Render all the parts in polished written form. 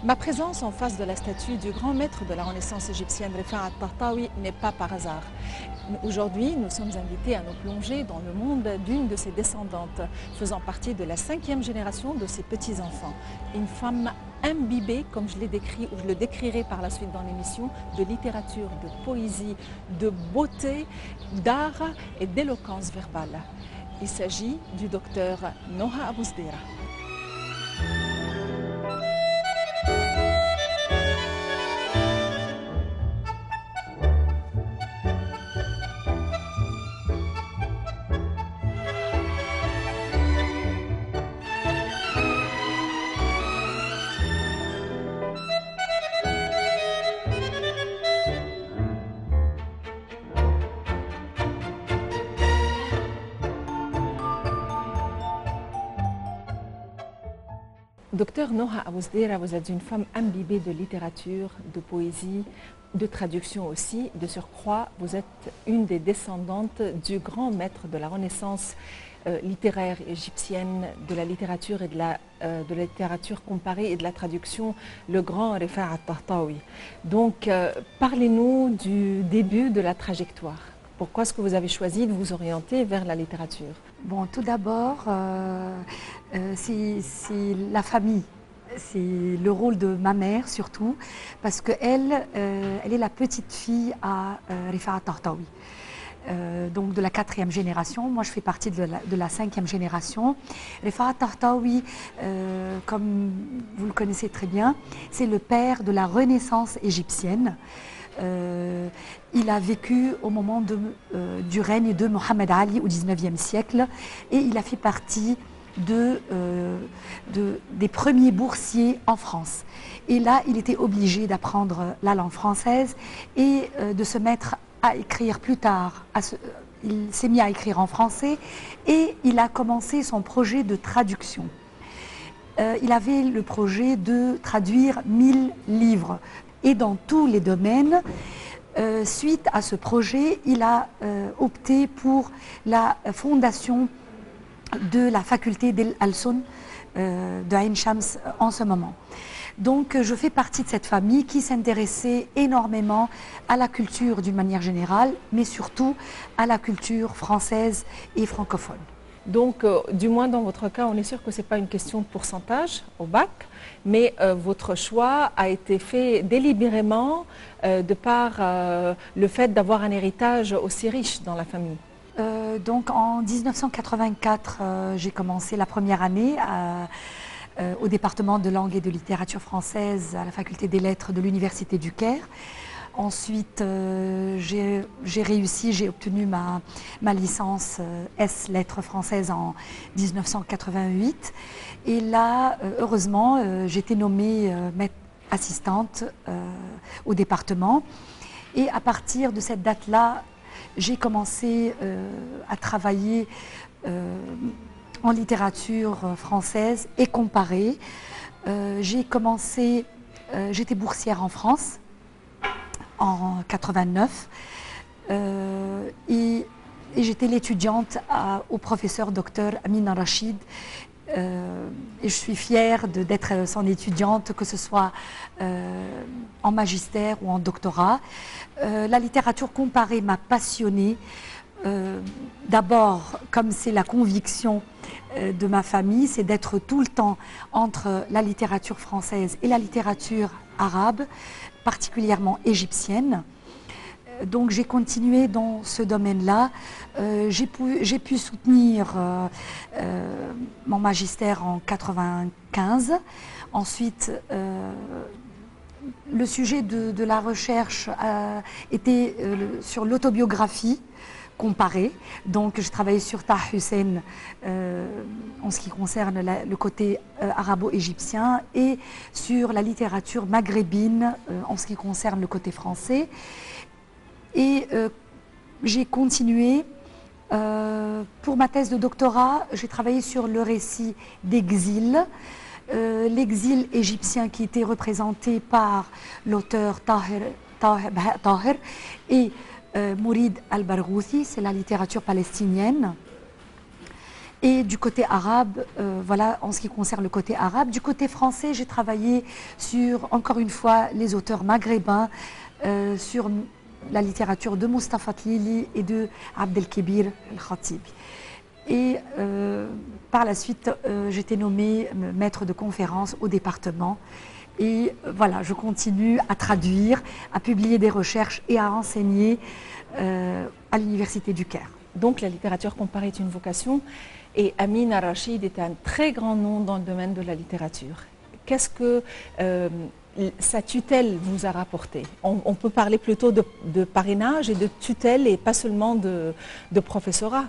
Ma présence en face de la statue du grand maître de la Renaissance égyptienne, Rifat al-Tahtawi, n'est pas par hasard. Aujourd'hui, nous sommes invités à nous plonger dans le monde d'une de ses descendantes, faisant partie de la 5e génération de ses petits-enfants. Une femme imbibée, comme je l'ai décrit, ou je le décrirai par la suite dans l'émission, de littérature, de poésie, de beauté, d'art et d'éloquence verbale. Il s'agit du docteur Noha Abouzdera. Docteur Noha Abouzdera, vous êtes une femme imbibée de littérature, de poésie, de traduction aussi. De surcroît, vous êtes une des descendantes du grand maître de la Renaissance littéraire égyptienne, de la littérature et de la littérature comparée et de la traduction, le grand Rifat al-Tahtawi. Donc, parlez-nous du début de la trajectoire. Pourquoi est-ce que vous avez choisi de vous orienter vers la littérature? Bon, tout d'abord, c'est la famille. C'est le rôle de ma mère surtout, parce qu'elle elle est la petite fille à Rifat al-Tahtawi. Donc de la 4e génération. Moi, je fais partie de la 5e génération. Rifat al-Tahtawi, comme vous le connaissez très bien, c'est le père de la Renaissance égyptienne. Il a vécu au moment du règne de Mohammed Ali au 19e siècle et il a fait partie des premiers boursiers en France. Et là, il était obligé d'apprendre la langue française et de se mettre à écrire plus tard. Il s'est mis à écrire en français et il a commencé son projet de traduction. Il avait le projet de traduire 1000 livres. Et dans tous les domaines, suite à ce projet, il a opté pour la fondation de la faculté d'Al-Sun de Ain Shams en ce moment. Donc je fais partie de cette famille qui s'intéressait énormément à la culture d'une manière générale, mais surtout à la culture française et francophone. Donc, du moins dans votre cas, on est sûr que ce n'est pas une question de pourcentage au bac, mais votre choix a été fait délibérément de par le fait d'avoir un héritage aussi riche dans la famille. Donc en 1984, j'ai commencé la première année au département de langue et de littérature française à la faculté des lettres de l'Université du Caire. Ensuite, j'ai réussi, j'ai obtenu ma licence S lettres françaises en 1988. Et là, heureusement, j'ai été nommée assistante au département. Et à partir de cette date-là, j'ai commencé à travailler en littérature française et comparée. J'ai commencé, j'étais boursière en France en 89 et j'étais l'étudiante au professeur docteur Amina Rachid et je suis fière d'être son étudiante, que ce soit en magistère ou en doctorat. La littérature comparée m'a passionnée. D'abord, comme c'est la conviction de ma famille, c'est d'être tout le temps entre la littérature française et la littérature arabe, particulièrement égyptienne. Donc j'ai continué dans ce domaine-là. J'ai pu soutenir mon magistère en 95. Ensuite, le sujet de la recherche était sur l'autobiographie comparée. Donc je travaillais sur Taha Hussein en ce qui concerne le côté arabo-égyptien et sur la littérature maghrébine en ce qui concerne le côté français. Et j'ai continué. Pour ma thèse de doctorat, j'ai travaillé sur le récit d'exil. L'exil égyptien qui était représenté par l'auteur Tahir et Mourid al-Barghouthi, c'est la littérature palestinienne. Et du côté arabe, voilà en ce qui concerne le côté arabe. Du côté français, j'ai travaillé sur, encore une fois, les auteurs maghrébins, sur la littérature de Mustafa Tlili et de Abdelkébir El-Khatibi. Et par la suite, j'étais nommée maître de conférence au département. Et voilà, je continue à traduire, à publier des recherches et à enseigner à l'Université du Caire. Donc la littérature comparée est une vocation et Amin Ar-Rachid est un très grand nom dans le domaine de la littérature. Qu'est-ce que sa tutelle vous a rapporté? On peut parler plutôt de parrainage et de tutelle et pas seulement de professorat.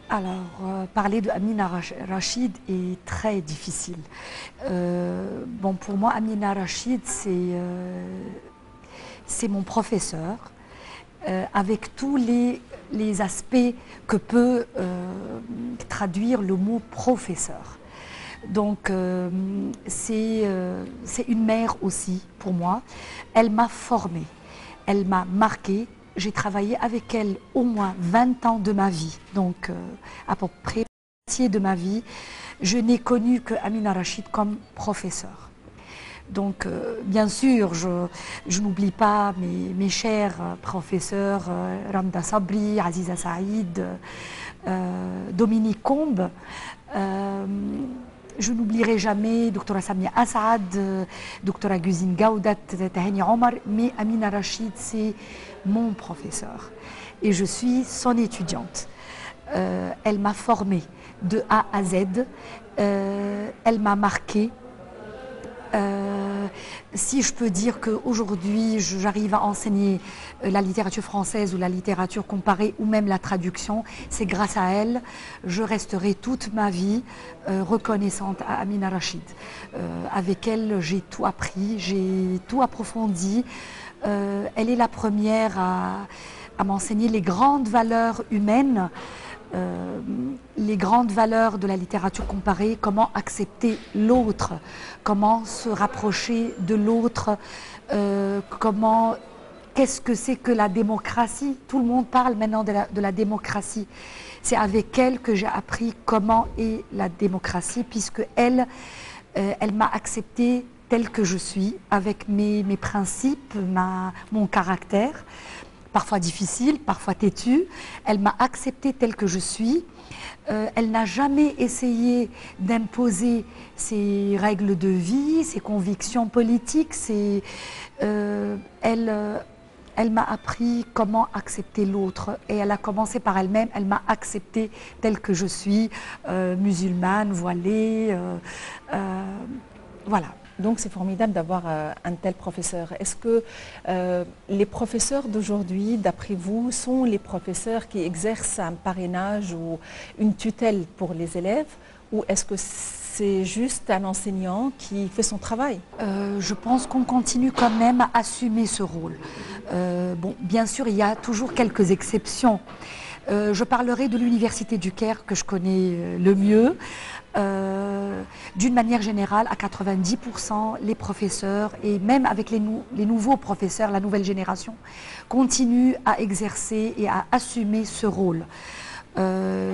Alors, parler de Amin Ar-Rachid est très difficile. Bon, pour moi, Amin Ar-Rachid, c'est mon professeur, avec tous les aspects que peut traduire le mot professeur. Donc, c'est une mère aussi pour moi. Elle m'a formée, elle m'a marquée. J'ai travaillé avec elle au moins 20 ans de ma vie, donc à peu près la moitié de ma vie. Je n'ai connu que Amin Ar-Rachid comme professeur. Donc, bien sûr, je n'oublie pas mes chers professeurs, Ramda Sabri, Aziza Saïd, Dominique Combe. Je n'oublierai jamais Dr Samia Assad, Dr Guzine Gaudat, Tahani Omar, mais Amin Ar-Rachid, c'est mon professeur et je suis son étudiante. Elle m'a formée de A à Z, elle m'a marquée. Si je peux dire qu'aujourd'hui j'arrive à enseigner la littérature française ou la littérature comparée ou même la traduction, c'est grâce à elle. Je resterai toute ma vie reconnaissante à Amin Ar-Rachid. Avec elle, j'ai tout appris, j'ai tout approfondi. Elle est la première à m'enseigner les grandes valeurs humaines. Les grandes valeurs de la littérature comparée, comment accepter l'autre, comment se rapprocher de l'autre, qu'est-ce que c'est que la démocratie. Tout le monde parle maintenant de la démocratie. C'est avec elle que j'ai appris comment est la démocratie, puisque elle m'a acceptée telle que je suis, avec mes principes, mon caractère. Parfois difficile, parfois têtue. Elle m'a acceptée telle que je suis. Elle n'a jamais essayé d'imposer ses règles de vie, ses convictions politiques. Elle m'a appris comment accepter l'autre. Et elle a commencé par elle-même. Elle m'a acceptée telle que je suis, musulmane, voilée. Voilà. Donc c'est formidable d'avoir un tel professeur. Est-ce que les professeurs d'aujourd'hui, d'après vous, sont les professeurs qui exercent un parrainage ou une tutelle pour les élèves, ou est-ce que c'est juste un enseignant qui fait son travail? Je pense qu'on continue quand même à assumer ce rôle. Bon, bien sûr, il y a toujours quelques exceptions. Je parlerai de l'Université du Caire que je connais le mieux. D'une manière générale, à 90%, les professeurs, et même avec les nouveaux professeurs, la nouvelle génération, continuent à exercer et à assumer ce rôle.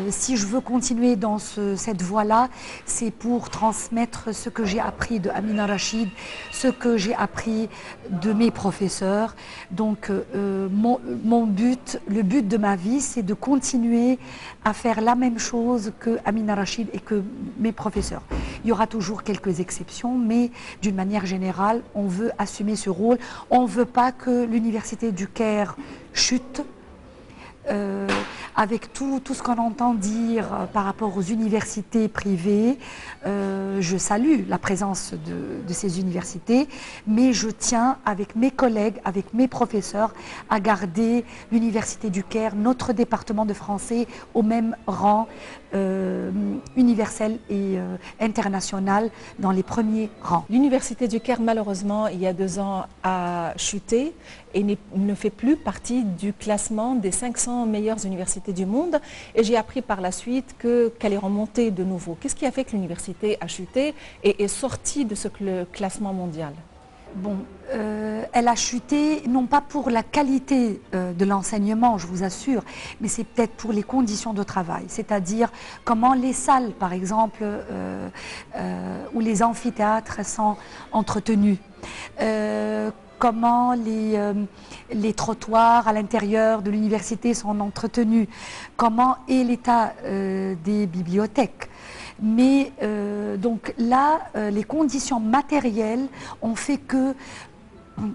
Si je veux continuer dans cette voie-là, c'est pour transmettre ce que j'ai appris de Amin Ar-Rachid, ce que j'ai appris de mes professeurs. Donc mon but, le but de ma vie, c'est de continuer à faire la même chose que Amin Ar-Rachid et que mes professeurs. Il y aura toujours quelques exceptions, mais d'une manière générale, on veut assumer ce rôle. On ne veut pas que l'Université du Caire chute. Avec tout ce qu'on entend dire par rapport aux universités privées, je salue la présence de ces universités, mais je tiens avec mes collègues, avec mes professeurs, à garder l'Université du Caire, notre département de français, au même rang universel et international, dans les premiers rangs. L'Université du Caire, malheureusement, il y a 2 ans, a chuté et ne fait plus partie du classement des 500 meilleures universités du monde. Et j'ai appris par la suite qu'elle est remontée de nouveau. Qu'est-ce qui a fait que l'université a chuté et est sortie de ce classement mondial? Bon, elle a chuté, non pas pour la qualité de l'enseignement, je vous assure, mais c'est peut-être pour les conditions de travail, c'est-à-dire comment les salles, par exemple, ou les amphithéâtres sont entretenus, comment les trottoirs à l'intérieur de l'université sont entretenus, comment est l'état des bibliothèques. Mais donc là, les conditions matérielles ont fait que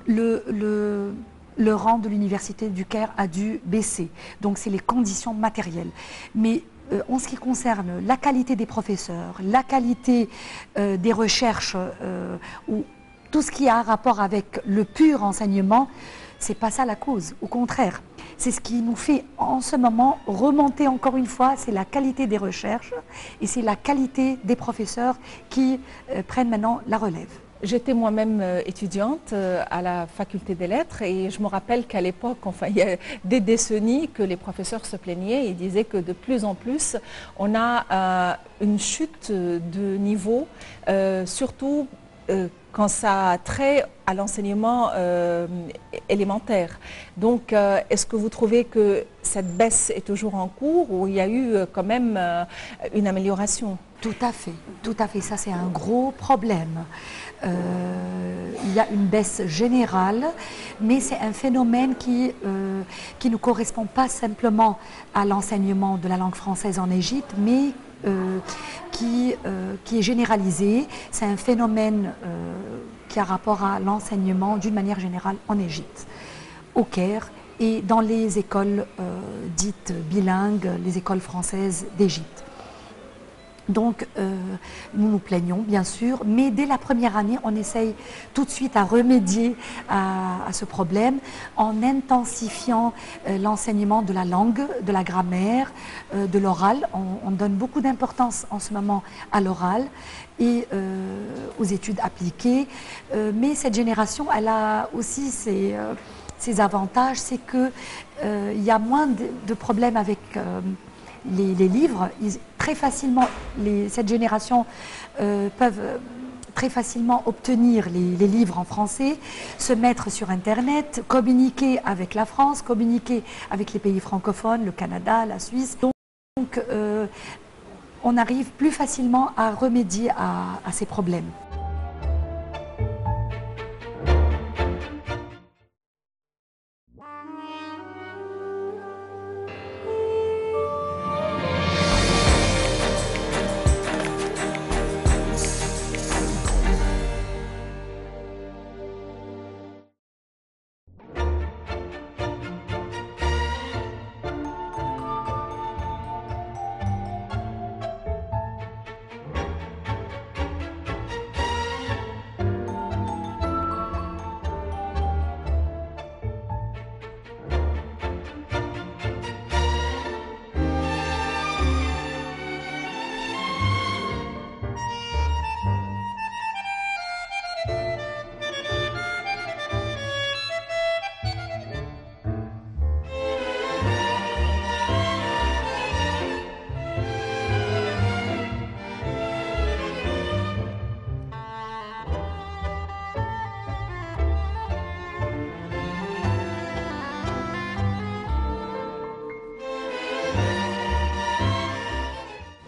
le rang de l'Université du Caire a dû baisser. Donc c'est les conditions matérielles. Mais en ce qui concerne la qualité des professeurs, la qualité des recherches, ou tout ce qui a rapport avec le pur enseignement, c'est pas ça la cause, au contraire. C'est ce qui nous fait en ce moment remonter encore une fois, c'est la qualité des recherches et c'est la qualité des professeurs qui prennent maintenant la relève. J'étais moi-même étudiante à la faculté des lettres et je me rappelle qu'à l'époque, enfin il y a des décennies, que les professeurs se plaignaient et disaient que de plus en plus on a une chute de niveau, surtout quand ça a trait à l'enseignement élémentaire. Donc, est-ce que vous trouvez que cette baisse est toujours en cours ou il y a eu quand même une amélioration? Tout à fait. Ça, c'est un gros problème. Il y a une baisse générale, mais c'est un phénomène qui ne correspond pas simplement à l'enseignement de la langue française en Égypte, mais qui est généralisé. C'est un phénomène qui a rapport à l'enseignement d'une manière générale en Égypte, au Caire et dans les écoles dites bilingues, les écoles françaises d'Égypte. Donc nous nous plaignons bien sûr, mais dès la première année, on essaye tout de suite à remédier à ce problème en intensifiant l'enseignement de la langue, de la grammaire, de l'oral. On donne beaucoup d'importance en ce moment à l'oral et aux études appliquées. Mais cette génération, elle a aussi ses avantages, c'est qu'il y a moins de problèmes avec les livres. Très facilement, cette génération peuvent très facilement obtenir les livres en français, se mettre sur Internet, communiquer avec la France, communiquer avec les pays francophones, le Canada, la Suisse. Donc on arrive plus facilement à remédier à ces problèmes.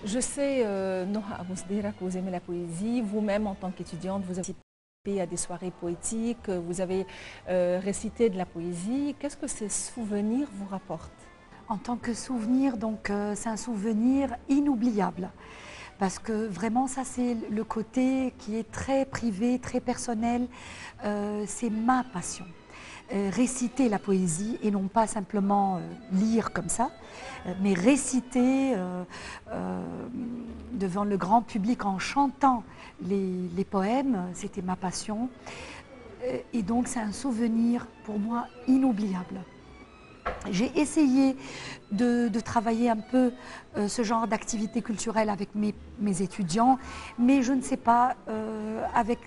Je sais, Noha Abou-Sdeira, que vous aimez la poésie. Vous-même, en tant qu'étudiante, vous avez participé à des soirées poétiques, vous avez récité de la poésie. Qu'est-ce que ces souvenirs vous rapportent? En tant que souvenir, donc c'est un souvenir inoubliable. Parce que vraiment, ça c'est le côté qui est très privé, très personnel. C'est ma passion. Réciter la poésie et non pas simplement lire comme ça, mais réciter devant le grand public en chantant les poèmes, c'était ma passion. Et donc c'est un souvenir pour moi inoubliable. J'ai essayé de travailler un peu ce genre d'activité culturelle avec mes étudiants, mais je ne sais pas, avec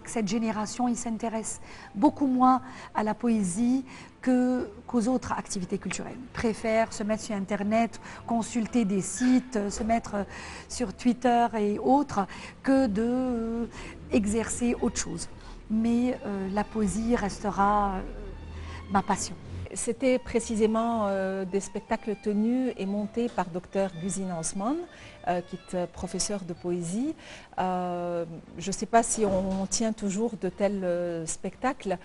cette génération, ils s'intéressent beaucoup moins à la poésie qu'aux autres activités culturelles. Ils préfèrent se mettre sur Internet, consulter des sites, se mettre sur Twitter et autres, que d'exercer autre chose. mais la poésie restera ma passion. C'était précisément des spectacles tenus et montés par Dr Guzine Osman, qui est professeur de poésie. Je ne sais pas si on tient toujours de tels spectacles.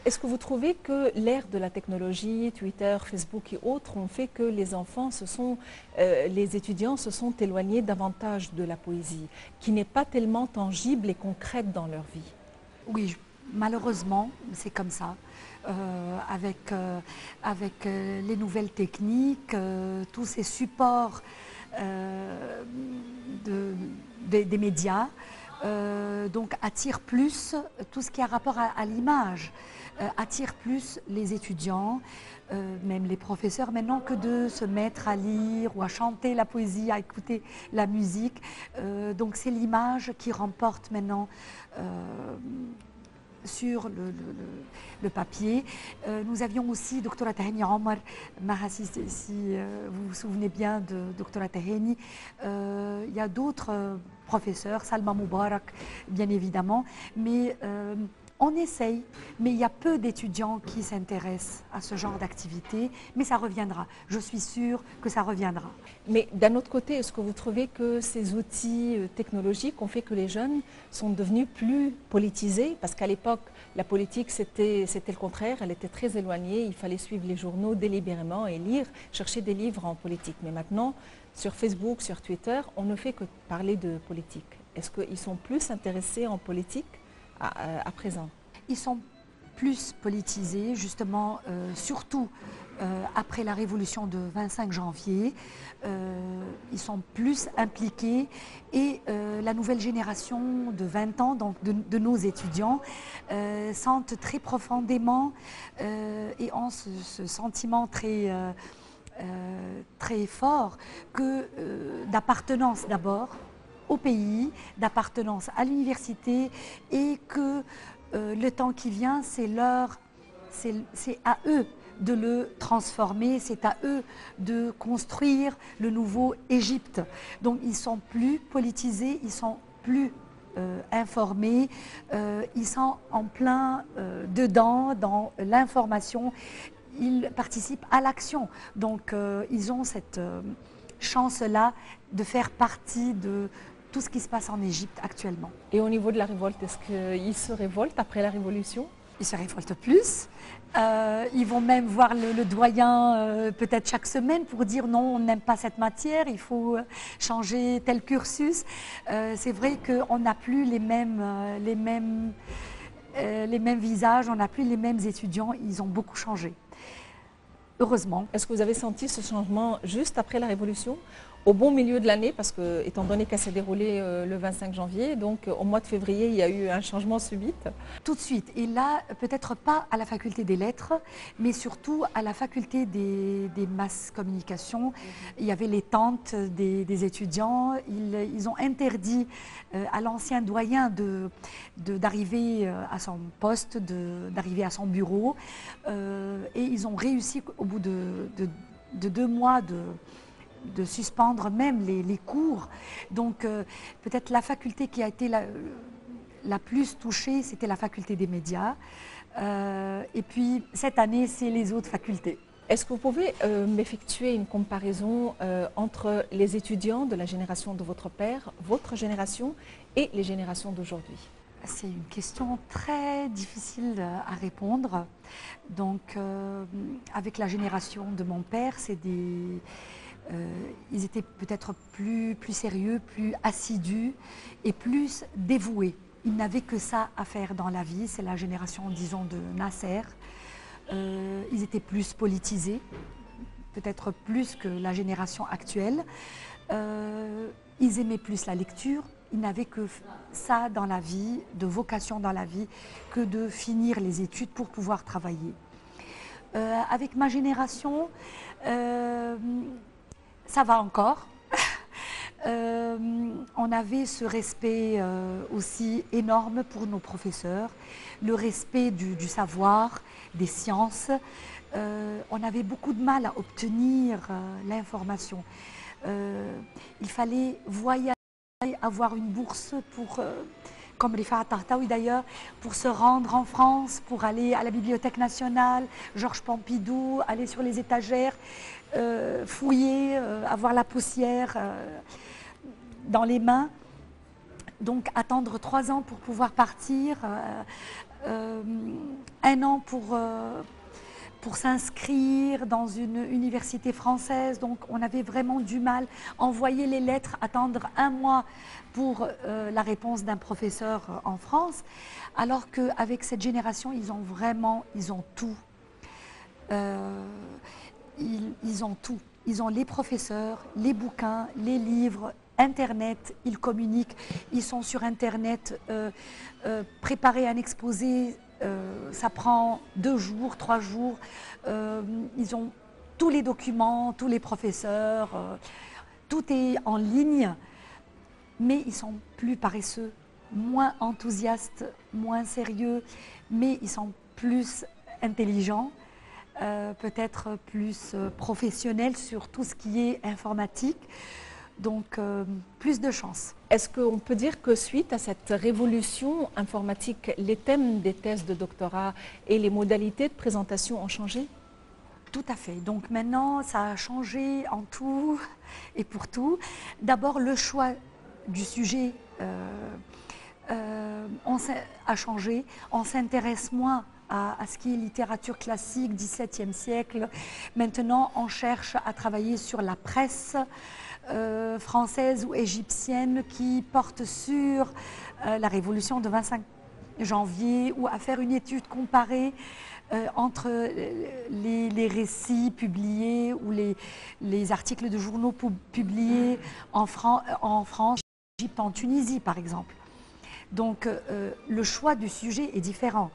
Est-ce que vous trouvez que l'ère de la technologie, Twitter, Facebook et autres, ont fait que les enfants, les étudiants se sont éloignés davantage de la poésie, qui n'est pas tellement tangible et concrète dans leur vie? Oui, malheureusement, c'est comme ça. Avec les nouvelles techniques, tous ces supports des médias, donc attire plus tout ce qui a rapport à l'image, attire plus les étudiants, même les professeurs maintenant, que de se mettre à lire ou à chanter la poésie, à écouter la musique. Donc c'est l'image qui remporte maintenant sur le papier. Nous avions aussi Dr Taheni Omar Mahassi, si vous vous souvenez bien de Dr Taheni. Il y a d'autres professeurs, Salma Moubarak bien évidemment, mais on essaye, mais il y a peu d'étudiants qui s'intéressent à ce genre d'activité, mais ça reviendra. Je suis sûre que ça reviendra. Mais d'un autre côté, est-ce que vous trouvez que ces outils technologiques ont fait que les jeunes sont devenus plus politisés? Parce qu'à l'époque, la politique, c'était le contraire, elle était très éloignée, il fallait suivre les journaux délibérément et lire, chercher des livres en politique. Mais maintenant, sur Facebook, sur Twitter, on ne fait que parler de politique. Est-ce qu'ils sont plus intéressés en politique à présent? Ils sont plus politisés, justement, surtout après la révolution de 25 janvier. Ils sont plus impliqués et la nouvelle génération de 20 ans, donc de nos étudiants, sentent très profondément et ont ce sentiment très fort d'appartenance d'abord au pays, d'appartenance à l'université, et que le temps qui vient, c'est à eux de le transformer, c'est à eux de construire le nouveau Égypte. Donc ils sont plus politisés, ils sont plus informés, ils sont en plein dedans, dans l'information, ils participent à l'action. Donc ils ont cette chance-là de faire partie de tout ce qui se passe en Égypte actuellement. Et au niveau de la révolte, est-ce qu'ils se révoltent après la Révolution? Ils se révoltent plus. Ils vont même voir le doyen peut-être chaque semaine pour dire non, on n'aime pas cette matière, il faut changer tel cursus. C'est vrai qu'on n'a plus les mêmes visages, on n'a plus les mêmes étudiants, ils ont beaucoup changé. Heureusement. Est-ce que vous avez senti ce changement juste après la Révolution, au bon milieu de l'année, parce que, étant donné qu'elle s'est déroulée le 25 janvier, donc au mois de février, il y a eu un changement subit? Tout de suite. Et là, peut-être pas à la faculté des lettres, mais surtout à la faculté des masses communication. Il y avait les tentes des étudiants. Ils ont interdit à l'ancien doyen d'arriver à son poste, d'arriver à son bureau. Et ils ont réussi, au bout de 2 mois, de suspendre même les cours. Donc peut-être la faculté qui a été la plus touchée, c'était la faculté des médias. Et puis cette année, c'est les autres facultés. Est-ce que vous pouvez m'effectuer une comparaison entre les étudiants de la génération de votre père, votre génération, et les générations d'aujourd'hui? C'est une question très difficile à répondre. Donc avec la génération de mon père, ils étaient peut-être plus sérieux, plus assidus et plus dévoués. Ils n'avaient que ça à faire dans la vie. C'est la génération, disons, de Nasser. Ils étaient plus politisés, peut-être plus que la génération actuelle. Ils aimaient plus la lecture. Ils n'avaient que ça dans la vie, de vocation dans la vie, que de finir les études pour pouvoir travailler. Avec ma génération, ça va encore. On avait ce respect aussi énorme pour nos professeurs, le respect du savoir, des sciences. On avait beaucoup de mal à obtenir l'information. Il fallait voyager, avoir une bourse comme Rifat Tahtaoui d'ailleurs, pour se rendre en France, pour aller à la Bibliothèque nationale, Georges Pompidou, aller sur les étagères, fouiller, avoir la poussière dans les mains. Donc attendre 3 ans pour pouvoir partir, 1 an pour s'inscrire dans une université française. Donc on avait vraiment du mal. Envoyer les lettres, attendre 1 mois pour la réponse d'un professeur en France. Alors qu'avec cette génération, ils ont tout. Ils ont tout. Ils ont les professeurs, les bouquins, les livres, Internet, ils communiquent, ils sont sur Internet. Préparer un exposé, ça prend 2 jours, 3 jours. Ils ont tous les documents, tous les professeurs, tout est en ligne, mais ils sont plus paresseux, moins enthousiastes, moins sérieux, mais ils sont plus intelligents. Peut-être plus professionnels sur tout ce qui est informatique, donc plus de chance. Est-ce qu'on peut dire que suite à cette révolution informatique, les thèmes des thèses de doctorat et les modalités de présentation ont changé? Tout à fait. Donc maintenant, ça a changé en tout et pour tout. D'abord, le choix du sujet a changé. On s'intéresse moins à ce qui est littérature classique, XVIIe siècle. Maintenant, on cherche à travailler sur la presse française ou égyptienne qui porte sur la révolution de 25 janvier ou à faire une étude comparée entre les récits publiés ou les articles de journaux publiés en France, en Égypte, en Tunisie par exemple. Donc le choix du sujet est différent.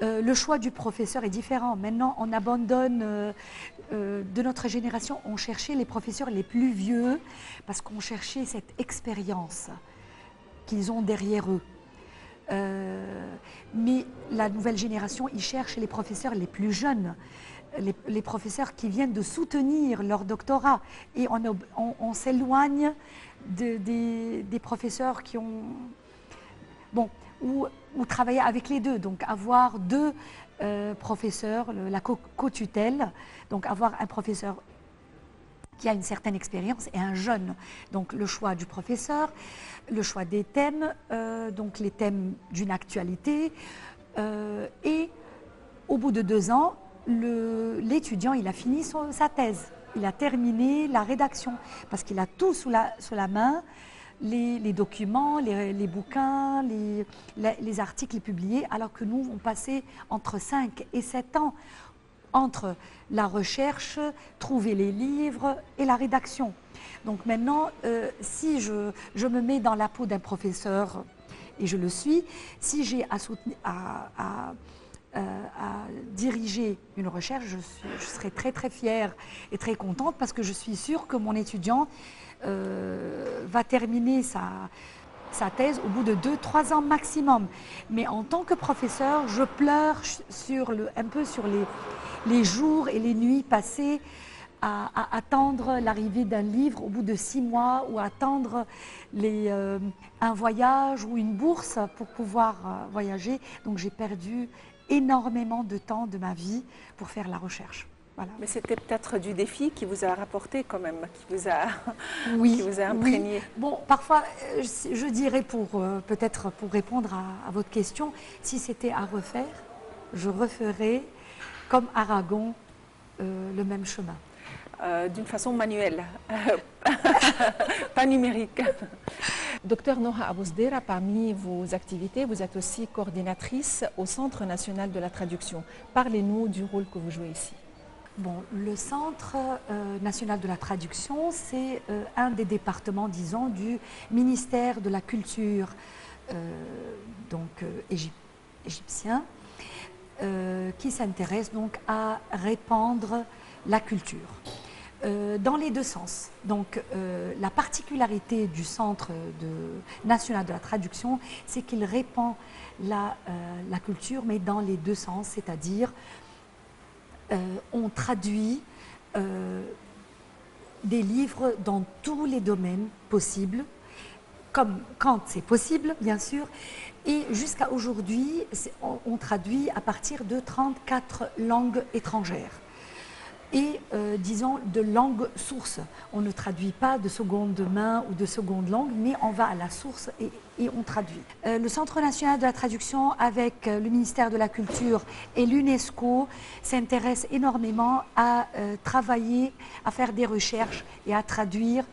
Le choix du professeur est différent. Maintenant, on abandonne, de notre génération, on cherchait les professeurs les plus vieux parce qu'on cherchait cette expérience qu'ils ont derrière eux. Mais la nouvelle génération, ils cherchent les professeurs les plus jeunes, les professeurs qui viennent de soutenir leur doctorat. Et on s'éloigne des professeurs qui ont... Bon, ou travailler avec les deux, donc avoir 2 professeurs, la co-tutelle, donc avoir un professeur qui a une certaine expérience et un jeune. Donc le choix du professeur, le choix des thèmes, donc les thèmes d'une actualité, et au bout de 2 ans, l'étudiant il a fini sa thèse, il a terminé la rédaction, parce qu'il a tout sous la main, les documents, les bouquins, les articles publiés, alors que nous, on passait entre 5 et 7 ans entre la recherche, trouver les livres et la rédaction. Donc maintenant, si je me mets dans la peau d'un professeur, et je le suis, si j'ai à diriger une recherche, je serai très très fière et très contente parce que je suis sûre que mon étudiant va terminer sa thèse au bout de 2-3 ans maximum. Mais en tant que professeur, je pleure un peu sur les jours et les nuits passées à attendre l'arrivée d'un livre au bout de 6 mois ou attendre un voyage ou une bourse pour pouvoir voyager. Donc j'ai perdu énormément de temps de ma vie pour faire la recherche. Voilà. Mais c'était peut-être du défi qui vous a rapporté quand même, qui vous a imprégné. Oui. Bon, parfois, je dirais peut-être pour répondre à votre question, si c'était à refaire, je referais comme Aragon le même chemin. D'une façon manuelle, pas numérique. Docteur Noha Abou-Sdeira, parmi vos activités, vous êtes aussi coordinatrice au Centre national de la traduction. Parlez-nous du rôle que vous jouez ici. Bon, le Centre national de la traduction, c'est un des départements, disons, du ministère de la Culture égyptien, qui s'intéresse donc à répandre la culture. Dans les 2 sens. Donc la particularité du Centre national de la traduction, c'est qu'il répand la culture, mais dans les 2 sens, c'est-à-dire on traduit des livres dans tous les domaines possibles, comme quand c'est possible, bien sûr. Et jusqu'à aujourd'hui, on traduit à partir de 34 langues étrangères. Et disons de langue source. On ne traduit pas de seconde main ou de seconde langue, mais on va à la source et on traduit. Le Centre national de la traduction avec le ministère de la Culture et l'UNESCO s'intéresse énormément à travailler, à faire des recherches et à traduire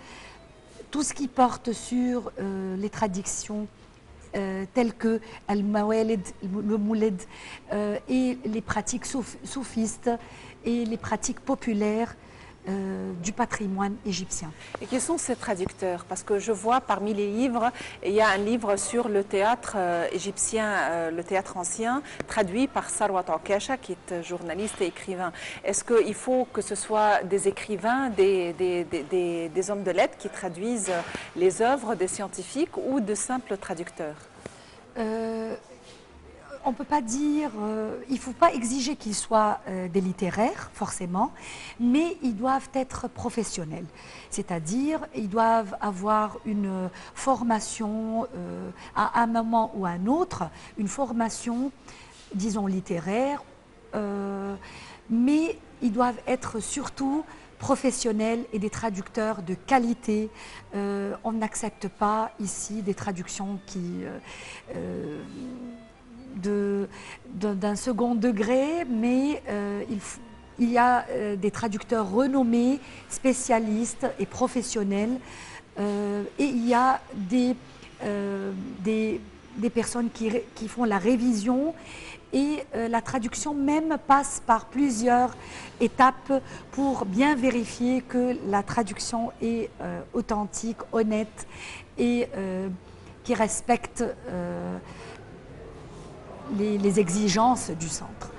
tout ce qui porte sur les traductions telles que Al-Mawalid, le Moulid et les pratiques soufistes et les pratiques populaires du patrimoine égyptien. Et qui sont ces traducteurs? Parce que je vois parmi les livres, il y a un livre sur le théâtre égyptien, le théâtre ancien, traduit par Sarwat Okasha, qui est journaliste et écrivain. Est-ce qu'il faut que ce soit des écrivains, des hommes de lettres qui traduisent les œuvres des scientifiques ou de simples traducteurs? On ne peut pas dire, il ne faut pas exiger qu'ils soient des littéraires, forcément, mais ils doivent être professionnels. C'est-à-dire, ils doivent avoir une formation à un moment ou à un autre, une formation, disons, littéraire, mais ils doivent être surtout professionnels et des traducteurs de qualité. On n'accepte pas ici des traductions qui... d'un second degré, mais il y a des traducteurs renommés, spécialistes et professionnels, et il y a des personnes qui font la révision, et la traduction même passe par plusieurs étapes pour bien vérifier que la traduction est authentique, honnête et qui respecte les exigences du centre.